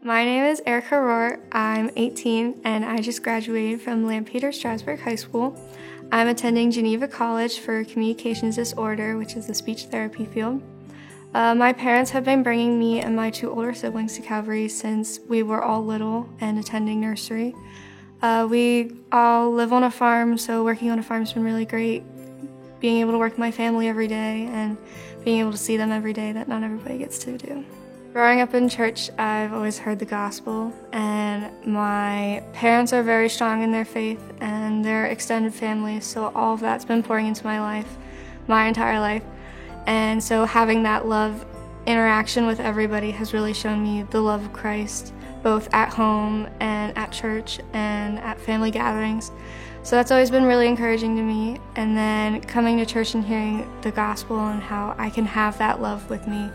My name is Erica Rohr. I'm 18 and I just graduated from Lampeter Strasberg High School. I'm attending Geneva College for Communications Disorder, which is the speech therapy field. My parents have been bringing me and my two older siblings to Calvary since we were all little and attending nursery. We all live on a farm, so working on a farm has been really great. Being able to work with my family every day and being able to see them every day that not everybody gets to do. Growing up in church, I've always heard the gospel, and my parents are very strong in their faith and their extended family, so all of that's been pouring into my life, my entire life. And so having that love interaction with everybody has really shown me the love of Christ, both at home and at church and at family gatherings. So that's always been really encouraging to me. And then coming to church and hearing the gospel and how I can have that love with me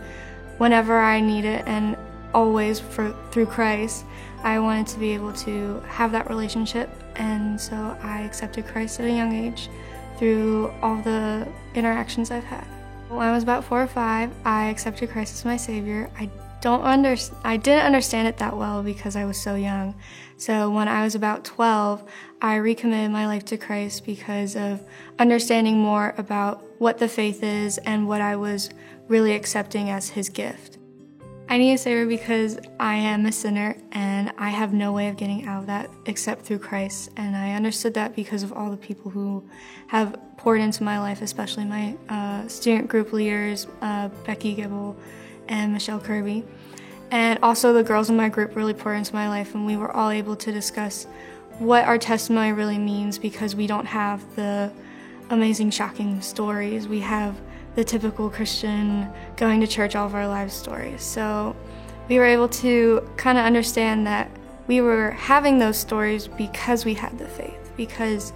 whenever I need it and always through Christ, I wanted to be able to have that relationship. And so I accepted Christ at a young age through all the interactions I've had. When I was about 4 or 5, I accepted Christ as my Savior. I didn't understand it that well because I was so young. So when I was about 12, I recommitted my life to Christ because of understanding more about what the faith is and what I was really accepting as His gift. I need a Savior because I am a sinner and I have no way of getting out of that except through Christ. And I understood that because of all the people who have poured into my life, especially my student group leaders, Becky Gibble and Michelle Kirby. And also the girls in my group really poured into my life, and we were all able to discuss what our testimony really means because we don't have the amazing, shocking stories. We have the typical Christian going to church all of our lives stories. So we were able to kind of understand that we were having those stories because we had the faith, because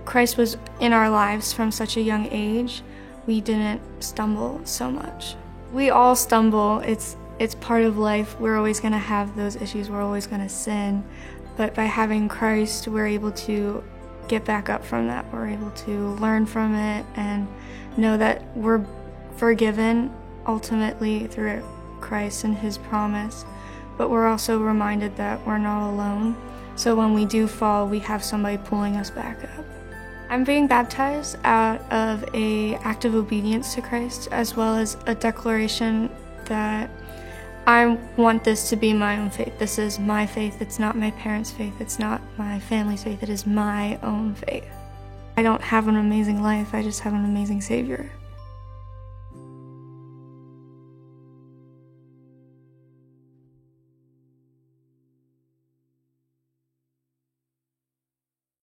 Christ was in our lives from such a young age. We didn't stumble so much. We all stumble. It's part of life. We're always going to have those issues. We're always going to sin. But by having Christ, we're able to get back up from that. We're able to learn from it and know that we're forgiven ultimately through Christ and His promise. But we're also reminded that we're not alone. So when we do fall, we have somebody pulling us back up. I'm being baptized out of an act of obedience to Christ, as well as a declaration that I want this to be my own faith. This is my faith. It's not my parents' faith. It's not my family's faith. It is my own faith. I don't have an amazing life. I just have an amazing Savior.